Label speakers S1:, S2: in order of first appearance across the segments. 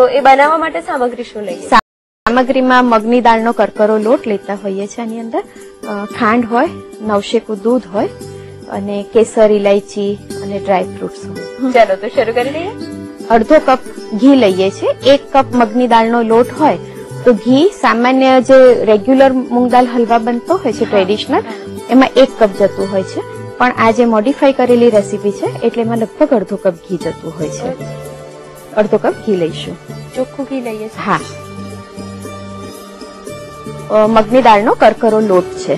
S1: તો એ બનાવવા માટે સામગ્રી શું લઈએ?
S2: સામગ્રીમાં મગની દાળનો કરકરો લોટ લેતા હોઈએ છીએ. આની અંદર ખાંડ હોય, નવશેકું દૂધ હોય અને કેસર, ઇલાયચી અને ડ્રાય ફ્રૂટ્સ હોય.
S1: ચાલો તો શરૂ કરી દઈએ.
S2: અડધો કપ ઘી લઈએ છીએ. 1 કપ મગની દાળનો લોટ હોય તો ઘી સામાન્ય જે રેગ્યુલર મૂંગ દાળ હલવા બનતો હોય છે ટ્રેડિશનલ, એમાં 1 કપ જતું હોય છે. પણ આ જે મોડિફાઈ કરેલી રેસીપી છે એટલે એમાં લગભગ અડધો કપ ઘી જતું હોય છે. અડધો કપ ઘી લઈશું.
S1: ચોખ્ખું ઘી લઈએ?
S2: હા. મગની દાળનો કરકરો લોટ છે.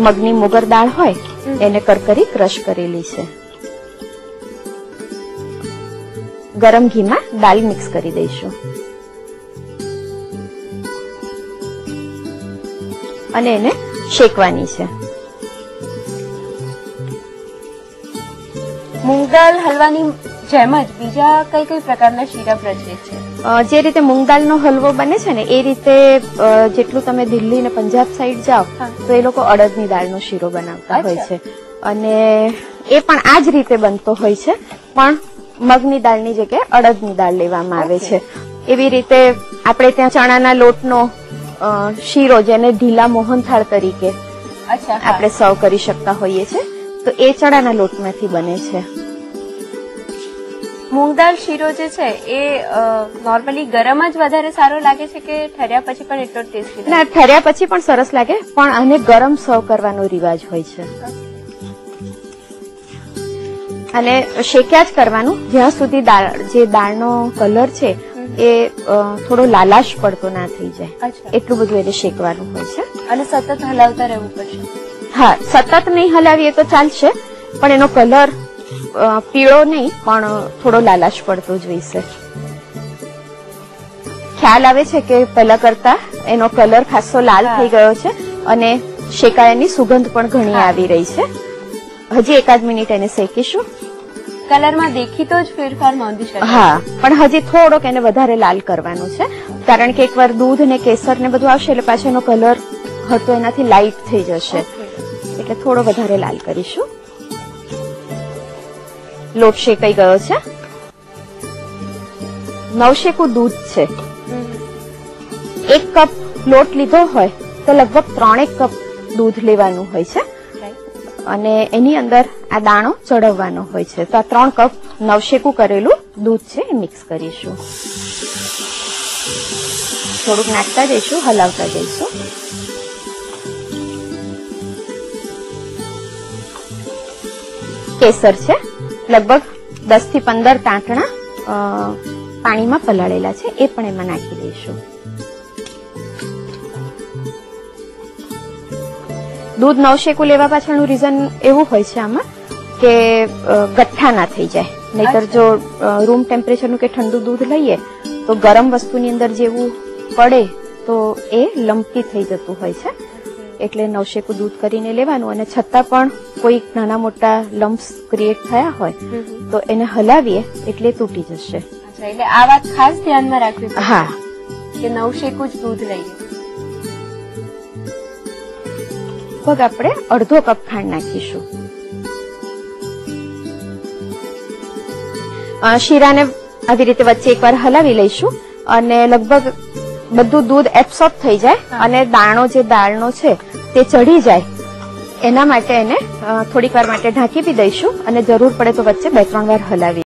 S2: મગની મુગર દાળ હોય એને કરકરી ક્રશ કરેલી છે. ગરમ ઘીમાં દાળ મિક્સ કરી દઈશું અને એને શેકવાની છે.
S1: મૂંગ દાળ હલવાની જેમ જ બીજા કઈ કઈ પ્રકારના શીરા પ્રચલિત છે?
S2: જે રીતે મૂંગ દાળનો હલવો બને છે ને એ રીતે જેટલું તમે દિલ્હી ને પંજાબ સાઈડ જાઓ તો એ લોકો અડદની દાળનો શીરો બનાવતા હોય છે અને એ પણ આ જ રીતે બનતો હોય છે, પણ મગની દાળની જગ્યાએ અડદની દાળ લેવામાં આવે છે. એવી રીતે આપણે ત્યાં ચણાના લોટનો શીરો જેને ઢીલા મોહનથાળ તરીકે આપણે સર્વ કરી શકતા હોઈએ છીએ, તો એ ચણાના લોટમાંથી બને છે.
S1: મૂંગ દાળ શીરો જે છે એ નોર્મલી ગરમ જ વધારે સારો લાગે છે કે ઠર્યા પછી પણ એટલો ટેસ્ટી?
S2: ના, ઠર્યા પછી પણ સરસ લાગે, પણ આને ગરમ સર્વ કરવાનો રિવાજ હોય છે અને શેક્યા જ કરવાનું જ્યાં સુધી જે દાળનો કલર છે એ થોડો લાલાશ પડતો ના થઈ જાય, એટલું બધું એને શેકવાનું હોય છે.
S1: અને સતત હલાવતા રહેવું પડશે?
S2: હા, સતત નહીં હલાવીએ તો ચાલશે, પણ એનો કલર પીળો નહીં પણ થોડો લાલાશ પડતો જોઈશે. ખ્યાલ આવે છે કે પહેલા કરતા એનો કલર ખાસો લાલ થઈ ગયો છે અને શેકાયાની સુગંધ પણ ઘણી આવી રહી છે. હજી 1 મિનિટ એને શેકીશું.
S1: કલરમાં દેખીતો જ ફેરફાર નોંધી શકાય?
S2: હા, પણ હજી થોડોક એને વધારે લાલ કરવાનો છે, કારણ કે એકવાર દૂધ ને કેસર ને બધું આવશે એટલે પાછો એનો કલર હતો એનાથી લાઇટ થઈ જશે, એટલે થોડો વધારે લાલ કરીશું. લોટ શેકાઈ ગયો છે. નવશેકું દૂધ છે. 1 કપ લોટ લીધો હોય તો લગભગ 3 કપ દૂધ લેવાનું હોય છે અને એની અંદર આ દાણો ચડવવાનો હોય છે. તો આ 3 કપ નવશેકું કરેલું દૂધ છે એ મિક્સ કરીશું. થોડુંક નાખતા જઈશું, હલાવતા જઈશું. કેસર છે, લગભગ 10 થી 15 તાંતણા પાણીમાં પલાળેલા છે, એ પણ એમાં નાખી દઈશું. દૂધ નવશેકું લેવા પાછળનું રીઝન એવું હોય છે આમાં કે ગઠ્ઠા ના થઈ જાય, નહીતર જો રૂમ ટેમ્પરેચરનું કે ઠંડુ દૂધ લઈએ તો ગરમ વસ્તુની અંદર જેવું પડે તો એ લમ્પી થઈ જતું હોય છે. એટલે નવશેકું દૂધ કરીને લેવાનું અને છતાં પણ કોઈ નાના મોટા લમ્પ્સ ક્રિએટ થયા હોય તો એને હલાવીએ એટલે તૂટી જશે.
S1: એટલે આ વાત ખાસ ધ્યાનમાં રાખવી પડે.
S2: હા,
S1: કે નવશેકું જ દૂધ લઈએ.
S2: લગભગ આપણે અડધો કપ ખાંડ નાખીશું. શીરાને આવી રીતે વચ્ચે એકવાર હલાવી લઈશું અને લગભગ બધું દૂધ એબ્સોર્બ થઈ જાય અને દાણો જે દાળનો છે તે ચડી જાય, એના માટે એને થોડીક વાર માટે ઢાંકી બી દઈશું અને જરૂર પડે તો વચ્ચે 2-3 વાર હલાવી